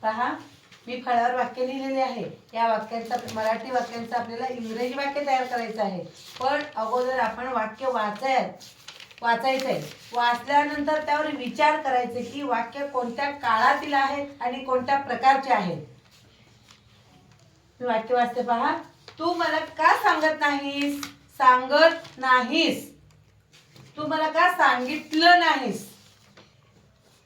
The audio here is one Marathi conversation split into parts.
पहा, मी फळ्यावर वाक्य लिहिलेले आहे. या वाक्यांचा मराठी वाक्यांचा आपल्याला इंग्रजी वाक्य तयार करायचं आहे. पण अगोदर आपण वाक्य वाचायचं आहे. वाचल्यानंतर त्यावर विचार करायचे की वाक्य कोणत्या काळातील आहेत आणि कोणत्या प्रकारचे आहेत. मी वाक्य वाचते पहा. तू मला का सांगत नाहीस? सांगत नाहीस. तू मला का सांगितलं नाहीस?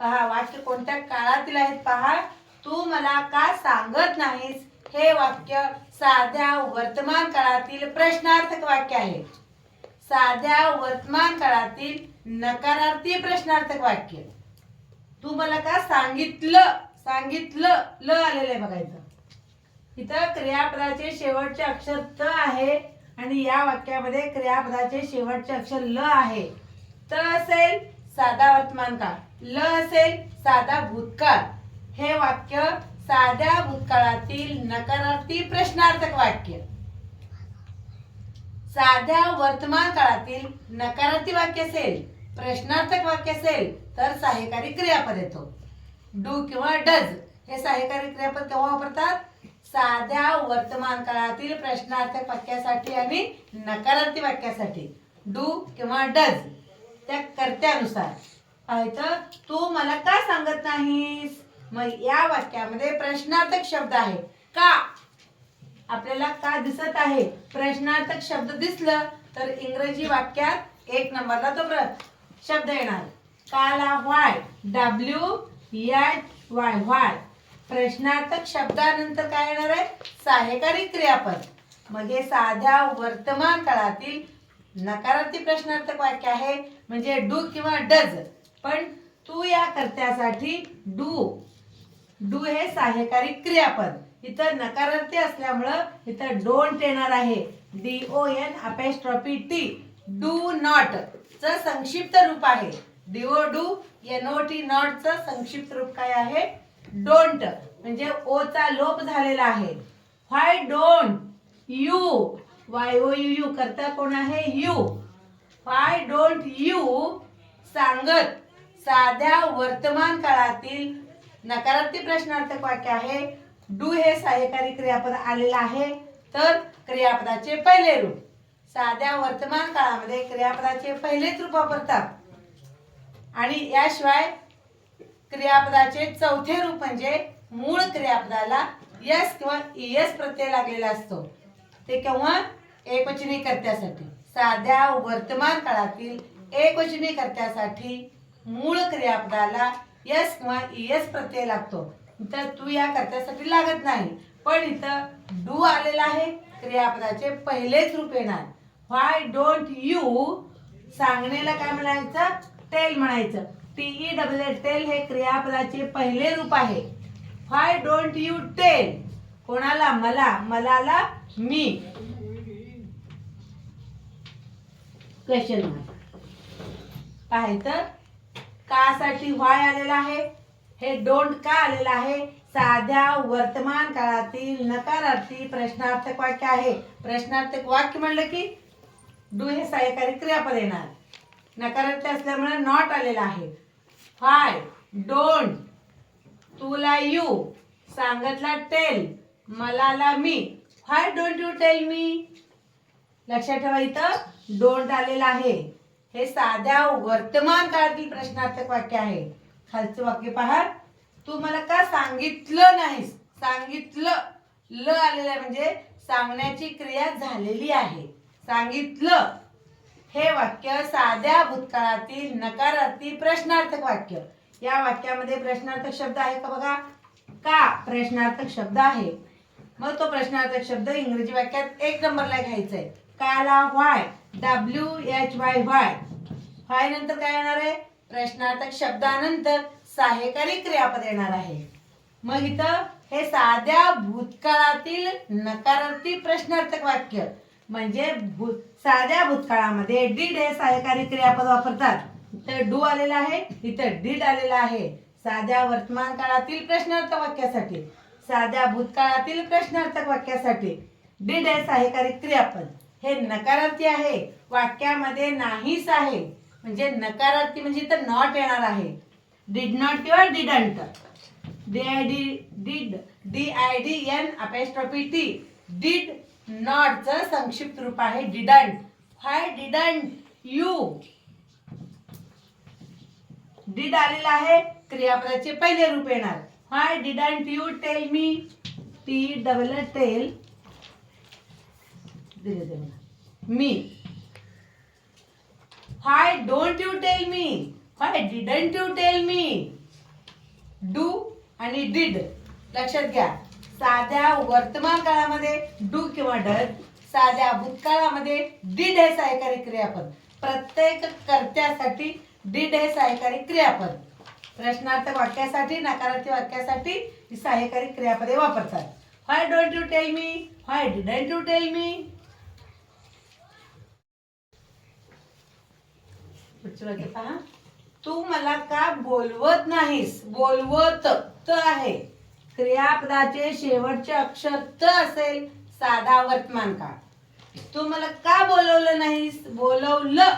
पहा, वाक्य कोणत्या काळातील आहेत पहा. तू मला का सांगत नाहीस हे वाक्य साध्या वर्तमान काळातील प्रश्नार्थक वाक्य आहे. साध्या वर्तमान काळातील नकारार्थी प्रश्नार्थक वाक्य. तू मला का सांगितलं? सांगितलं ल आलेलं आहे बघायचं. इथं क्रियापदाचे शेवटचे अक्षर त आहे आणि या वाक्यामध्ये क्रियापदाचे शेवटचे अक्षर ल आहे. त असेल साधा वर्तमान काळ, ल असेल साधा भूतकाळ. हे वाक्य साध्या भूतकाळातील नकारार्थी प्रश्नार्थक वाक्य. साध्या वर्तमान काळातील नकारार्थी वाक्य असेल, प्रश्नार्थक वाक्य असेल तर सहाय्यकारी क्रियापद येतो. डू किंवा डज हे सहाय्यकारी क्रियापद केव्हा वापरतात? साध्या वर्तमान काळातील प्रश्नार्थक वाक्यासाठी आणि नकारार्थी वाक्यासाठी. डू किंवा डज त्या कर्त्यानुसार. पाहायचं, तू मला का सांगत नाहीस? मग या वाक्यामध्ये प्रश्नार्थक शब्द आहे. का आपल्याला का दिसत आहे? प्रश्नार्थक शब्द दिसलं तर इंग्रजी वाक्यात 1 नंबरला तो शब्द येणार. काला व्हाय, WHY व्हाय. प्रश्नार्थक शब्दानंतर काय येणार आहे? सहाय्यकारी क्रियापद. मग हे साध्या वर्तमान काळातील नकारार्थी प्रश्नार्थक वाक्य आहे म्हणजे डू किंवा डज. पण तू या कर्त्यासाठी डू हे सहाय्यकारी क्रियापद. इथं नकारार्थी असल्यामुळं इथं डोंट येणार आहे. DON'T. डू नॉट च संक्षिप्त रूप आहे. DONOT नॉट च संक्षिप्त रूप काय आहे? डोंट. म्हणजे ओ चा लोप झालेला आहे. Why don't you? YOU करता कोण आहे? यू. व्हाय डोंट यू सांगत. साध्या वर्तमान काळातील नकारार्थी प्रश्नार्थक वाक्य आहे. डू हे सहाय्यकारी क्रियापद आलेलं आहे. तर क्रियापदाचे पहिले रूप. साध्या वर्तमान काळामध्ये क्रियापदाचे पहिलेच रूप वापरतात आणि याशिवाय क्रियापदाचे चौथे रूप म्हणजे मूळ क्रियापदाला यस किंवा ईएस प्रत्यय लागलेला असतो. ते केव्हा? एकवचनी कर्त्यासाठी. साध्या वर्तमान काळातील एकवचनी कर्त्यासाठी मूळ क्रियापदाला यस किंवा ईएस प्रत्यय लागतो. इथं तू या कर्त्यासाठी लागत नाही. पण इथं डू आलेला आहे. क्रियापदाचे पहिलेच रूप येणार. व्हाय डोंट यू सांगण्याला काय म्हणायचं? टेल म्हणायचं. TELL टेल हे क्रियापदाचे पहिले रूप आहे. Why don't you tell? कोणाला? मला. मलाला मी. Question mark. पाहायचं, का साठी व्हाय आलेला आहे. हे डोंट का आलेला आहे? साध्या वर्तमान काळातील नकारार्थी प्रश्नार्थक वाक्य आहे. प्रश्नार्थक वाक्य म्हणलं की डू हे सहाय्यकारी क्रियापद येणार. नकारार्थी असल्यामुळे नॉट आलेला आहे. व्हाय डोंट तुला यू सांगतला टेल मलाला मी. Why don't you tell me? लक्षात ठेवा, इथं डोंट आलेला आहे. हे साध्या वर्तमान काळातील प्रश्नार्थक वाक्य आहे. खालचं वाक्य पहा. तू मला का सांगितलं नाहीस? सांगितलं ल आलेलं आहे म्हणजे सांगण्याची क्रिया झालेली आहे. सांगितलं हे वाक्य साध्या भूतकाळातील नकारार्थी प्रश्नार्थक वाक्य. या वाक्यामध्ये प्रश्नार्थक शब्द आहे का बघा? का प्रश्नार्थक शब्द आहे. मग तो प्रश्नार्थक शब्द इंग्रजी वाक्यात 1 नंबरला घ्यायचा आहे. काला व्हाय, WHY व्हाय. व्हाय नंतर काय येणार आहे? प्रश्नार्थक शब्दानंतर सहाय्यकारी क्रियापद येणार आहे. मग इथं हे साध्या भूतकाळातील नकारार्थी प्रश्नार्थक वाक्य म्हणजे साध्या भूतकाळामध्ये डिड हे सहाय्यकारी क्रियापद वापरतात. इथं डू आलेला आहे, इथं डिड आलेला आहे. साध्या वर्तमान काळातील प्रश्नार्थक वाक्यासाठी, साध्या भूतकाळातील प्रश्नार्थक वाक्यासाठी डिड हे सहाय्यकारी क्रियापद. हे नकारार्थी आहे. वाक्यामध्ये नाहीच आहे म्हणजे नकारार्थी म्हणजे इथं नॉट येणार आहे. डिड नॉट किंवा didn't. DIDN apostrophe T did not चं संक्षिप्त रूप आहे didn't. Why didn't you? did आलेला आहे क्रियापदाचे पहिले रूप येणार. Why didn't you tell me? tell me. Why don't you tell me? Why didn't you tell me? do आणि did लक्षात घ्या. साध्या वर्तमान काळामध्ये डू किंवा डज, साध्या भूतकाळामध्ये डिड हे सहाय्यकारी क्रियापद. प्रत्येक कर्त्यासाठी डिड हे सहाय्यकारी क्रियापद. प्रश्नार्थक वाक्यासाठी, नकारार्थी वाक्यासाठी ही सहाय्यकारी क्रियापदे वापरतात. Why don't you tell me? Why didn't you tell me? पहा, तू मला का बोलवत नाहीस? बोलवत त आहे. क्रियापदाचे शेवटचे अक्षर त असेल साधा वर्तमान काळ. तू मला का बोलवलं नाहीस? बोलवलं.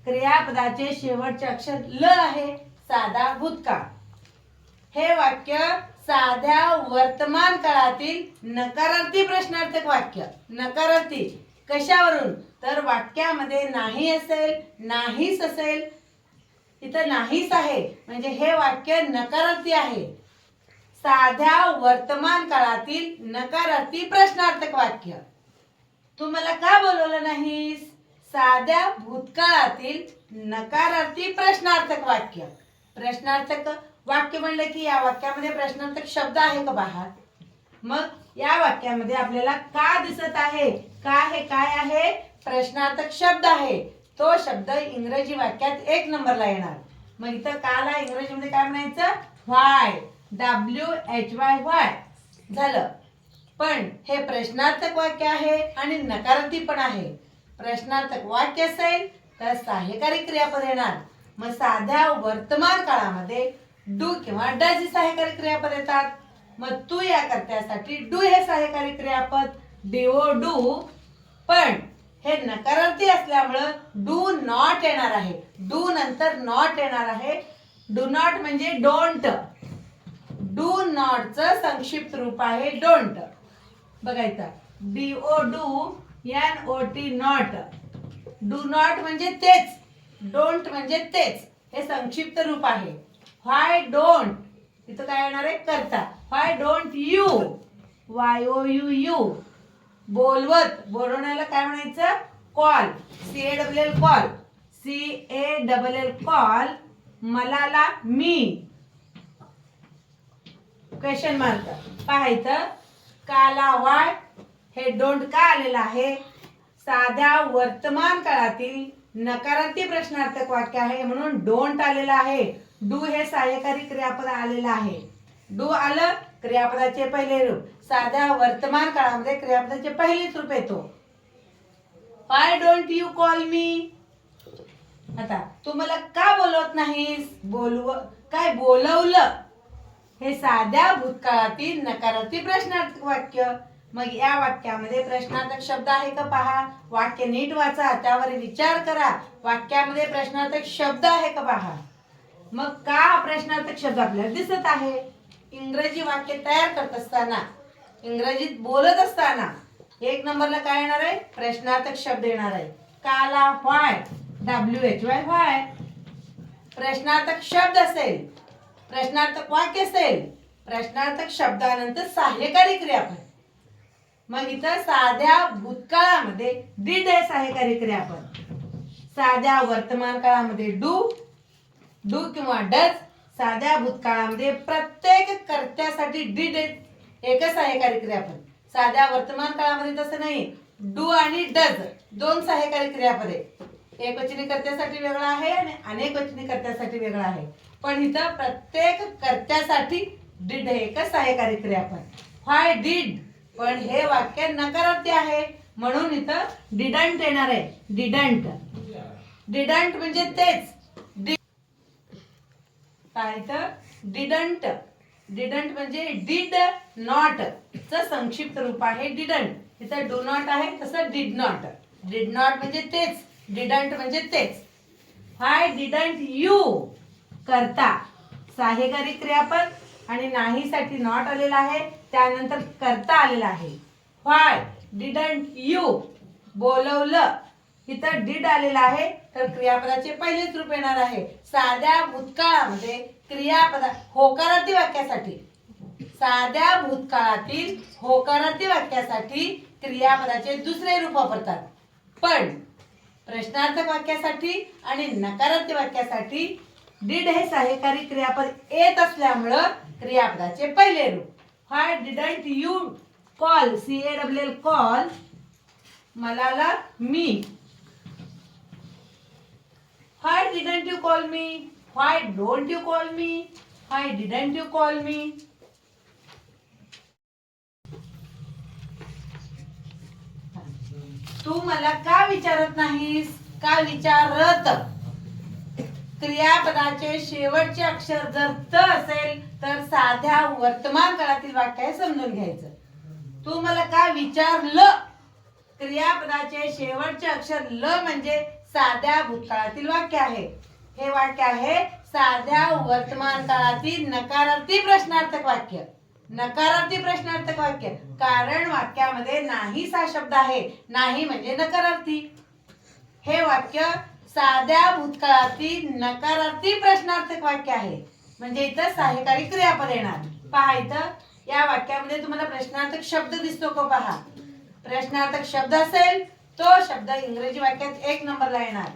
क्रियापदाचे शेवटचे अक्षर ल आहे साधा भूतकाळ. हे वाक्य साध्या वर्तमान काळातील नकारार्थी प्रश्नार्थक वाक्य. नकारार्थी कशावरून? तर वाक्यामध्ये नाही असेल, नाहीच असेल. इथं नाहीच आहे म्हणजे हे वाक्य नकारार्थी आहे. साध्या वर्तमान काळातील नकारार्थी प्रश्नार्थक वाक्य. तू मला का बोलवलं नाहीस? साध्या भूतकाळातील नकारार्थी प्रश्नार्थक वाक्य. प्रश्नार्थक वाक्य म्हणलं की या वाक्यामध्ये प्रश्नार्थक शब्द आहे का पहा. मग या वाक्यामध्ये आपल्याला का दिसत आहे? का हे काय आहे? प्रश्नार्थक शब्द आहे. तो शब्द इंग्रजी वाक्यात 1 नंबरला येणार. मग इथं काला इंग्रजीमध्ये काय म्हणायचं? व्हाय. WHY व्हाय झालं. पण हे प्रश्नार्थक वाक्य आहे आणि नकारार्थी पण आहे. प्रश्नार्थक वाक्य असेल तर सहाय्यकारी क्रियापद येणार. मग साध्या वर्तमान काळामध्ये डू किंवा डज ही सहाय्यकारी क्रियापद येतात. मग तू या कर्त्यासाठी डू हे सहाय्यकारी क्रियापद डीओ डू. पण हे नकारार्थी असल्यामुळं डू नॉट येणार आहे. डू नंतर नॉट येणार आहे. डू नॉट म्हणजे डोंट. डू नॉट चं संक्षिप्त रूप आहे डोंट. बघायचा DO do NOT not. Do not म्हणजे तेच, डोंट म्हणजे तेच. हे संक्षिप्त रूप आहे. व्हाय डोंट इथं काय येणार आहे? करता. Why don't you? YOU. बोलवत, बोलवण्याला काय म्हणायचं? Call. CALL call. CALL call. मलाला मी. Question mark. पाहायचं काला वाय हे डोंट का आलेलं आहे? साध्या वर्तमान काळातील नकारार्थी प्रश्नार्थक वाक्य आहे म्हणून डोंट आलेला आहे. डू हे सहाय्यकारी क्रियापद आलेलं आहे. डू आलं क्रियापदाचे पहिले रूप. साध्या वर्तमान काळामध्ये क्रियापदाचे पहिलेच रूप येतो. व्हाय डोंट यू कॉल मी? आता तू मला का बोलवत नाहीस? काय बोलवलं. हे साध्या भूतकाळातील नकारार्थी प्रश्नार्थक वाक्य. मग या वाक्यामध्ये प्रश्नार्थक शब्द आहे का पहा. वाक्य नीट वाचा, त्यावर विचार करा. वाक्यामध्ये प्रश्नार्थक शब्द आहे का पहा. मग का प्रश्नार्थक शब्द आपल्याला दिसत आहे? इंग्रजी वाक्य तयार करत असताना, इंग्रजीत बोलत असताना 1 नंबरला काय येणार आहे? प्रश्नार्थक शब्द येणार आहे. काला व्हाय. WHY व्हाय. प्रश्नार्थक शब्द असेल, प्रश्नार्थक वाक्य असेल, प्रश्नार्थक शब्दानंतर सहाय्यकारी क्रियापद. मग इथं साध्या भूतकाळामध्ये डिड हे सहाय्यकारी क्रियापद. साध्या वर्तमान काळामध्ये डू किंवा डज. साध्या भूतकाळामध्ये प्रत्येक कर्त्यासाठी डिड एकच सहाय्यकारी क्रियापद. साध्या वर्तमान काळामध्ये तसं नाही. डू आणि डज 2 सहाय्यकारी क्रियापद आहे. एकवचनी कर्त्यासाठी वेगळा आहे आणि अनेकवचनी कर्त्यासाठी वेगळा आहे. पण इथं प्रत्येक कर्त्यासाठी डिड हे एकच सहाय्यकारी क्रियापद. व्हाय डिड. पण हे वाक्य नकारार्थी आहे म्हणून इथं डिडंट येणार आहे. डिडंट. डिडंट म्हणजे तेच. काय तर डिडंट. डिडंट म्हणजे डिड नॉट चं संक्षिप्त रूप आहे डिडंट. इथं डू नॉट आहे तसं डिड नॉट. डिड नॉट म्हणजे तेच, डिडंट म्हणजे तेच. व्हाय डिडंट यू. करता सहाय्यकारी क्रियापद आणि नाहीसाठी नॉट आलेला आहे, त्यानंतर करता आलेला आहे. व्हाय डिडंट यू बोलवलं, इथं डिड आलेला आहे तर क्रियापदाचे पहिलेच रूप येणार आहे. साध्या भूतकाळामध्ये क्रियापदा होकारार्थी वाक्यासाठी, साध्या भूतकाळातील होकारार्थी वाक्यासाठी क्रियापदाचे दुसरे रूप वापरतात. पण प्रश्नार्थक वाक्यासाठी आणि नकारार्थी वाक्यासाठी डिड हे सहाय्यकारी क्रियापद येत असल्यामुळं क्रियापदाचे पहिले रूप. Why didn't you call, CALL call मलाला मी. Why didn't you call me, why don't you call me, why didn't you call me. तू मला का विचारत नाहीस, का विचारत. क्रियापदाचे शेवटचे अक्षर जर त असेल तर साध्या वर्तमान काळातील वाक्य आहे समजून घ्यायचं. तू मला का विचारलं, क्रियापदाचे शेवटचे अक्षर ल म्हणजे साध्या भूतकाळातील वाक्य आहे. हे वाक्य आहे साध्या वर्तमान काळातील नकारार्थी प्रश्नार्थक वाक्य. नकारार्थी प्रश्नार्थक वाक्य कारण वाक्यामध्ये नाही सा शब्द आहे. नाही म्हणजे नकारार्थी. हे वाक्य साध्या भूतकाळातील नकारार्थी प्रश्नार्थक वाक्य आहे. म्हणजे इथं सहाय्यकारी क्रियापद येणार. पहा इथं या वाक्यामध्ये तुम्हाला प्रश्नार्थक शब्द दिसतो का पहा. प्रश्नार्थक शब्द असेल तो शब्द इंग्रजी वाक्यात 1 नंबरला येणार.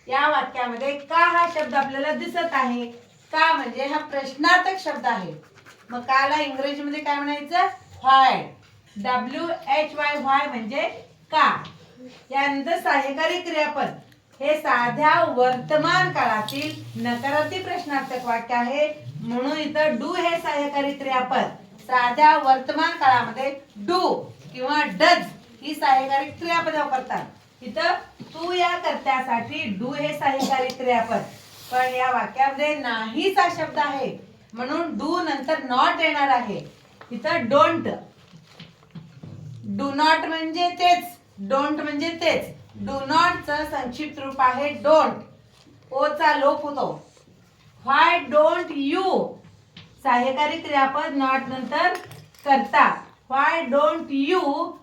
या वाक्यामध्ये का हा शब्द आपल्याला दिसत आहे. का म्हणजे हा प्रश्नार्थक शब्द आहे. मग काला इंग्रजीमध्ये काय म्हणायचं, व्हाय. WHY व्हाय म्हणजे का. यानंतर सहाय्यकारी क्रियापद हे साध्या वर्तमान काळातील नकारार्थी प्रश्नार्थक वाक्य आहे. म्हणून इथं डू हे सहाय्यकारी क्रियापद साध्या वर्तमान काळामध्ये डू किंवा डज ही सहाय्यकारी क्रियापद वापरतात. इथं तू या कर्त्यासाठी डू हे सहाय्यकारी क्रियापद. पण या वाक्यामध्ये नाहीचा शब्द आहे म्हणून डू नंतर नॉट येणार आहे. इथं डोंट, डू नॉट म्हणजे तेच, डोंट म्हणजे तेच. डू नॉट च संक्षिप्त रूप आहे डोंट. ओ चा लोप होतो. व्हाय डोंट यू सहाय्यकारी क्रियापद नॉट नंतर करता. व्हाय डोंट यू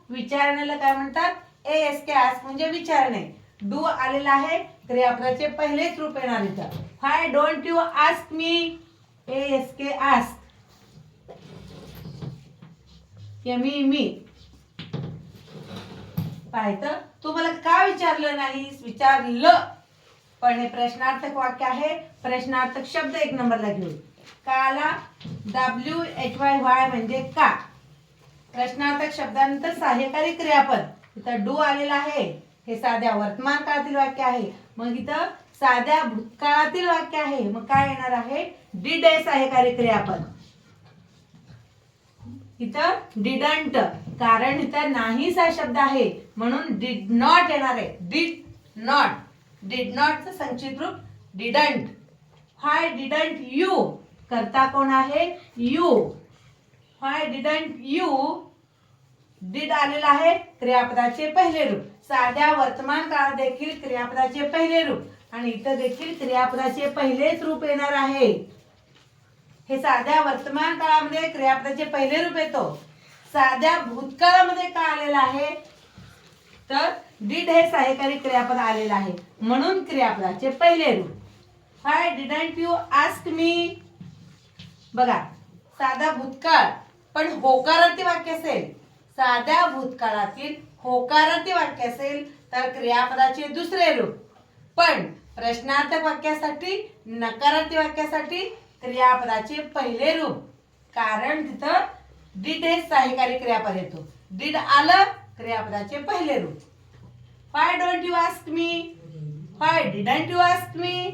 विचारण्याला काय म्हणतात, ASK आस्क म्हणजे विचारणे. डू आलेला आहे क्रियापदाचे पहिलेच रूप येणार इथं. Why don't you ask me, ASK ask. मी पाहिलं. तू मला का विचारलं नाहीस, विचारलं. पण हे प्रश्नार्थक वाक्य आहे. प्रश्नार्थक शब्द 1 नंबरला घेऊ. काला WHY व्हाय म्हणजे का. प्रश्नार्थक शब्दानंतर सहाय्यकारी क्रियापद इथं डू आलेला आहे. हे साध्या वर्तमान काळातील वाक्य आहे. मग इथं साध्या भूतकाळातील वाक्य आहे. मग काय येणार आहे, डिड हे सहाय्यकारी क्रियापद. इथं डिडंट कारण इथं नाहीसा शब्द आहे म्हणून डिड नॉट येणार आहे. डिड नॉट, डिड नॉट चं संक्षिप्त रूप डिडंट. व्हाय डिडंट यू करता कोण आहे, you. Why didn't you did आलेला आहे क्रियापदाचे पहिले रूप. साध्या वर्तमान काळात देखील क्रियापदाचे पहिले रूप आणि इथं देखील क्रियापदाचे पहिलेच रूप येणार आहे. हे साध्या वर्तमान काळामध्ये क्रियापदाचे पहिले रूप येतो. साध्या भूतकाळामध्ये का आलेला आहे तर डिड हे सहाय्यकारी क्रियापद आलेलं आहे म्हणून क्रियापदाचे पहिले रूप. व्हाय डिडंट यू आस्क मी. बघा साधा भूतकाळ पण होकारार्थी वाक्य असेल, साध्या भूतकाळातील होकारार्थी वाक्य असेल तर क्रियापदाचे दुसरे रूप. पण प्रश्नार्थक वाक्यासाठी नकारार्थी वाक्यासाठी क्रियापदाचे पहिले रूप. कारण तिथं डिड हे सहाय्यकारी क्रियापद येतो. डिड आलं क्रियापदाचे पहिले रूप. Why don't you ask me, why didn't you ask me.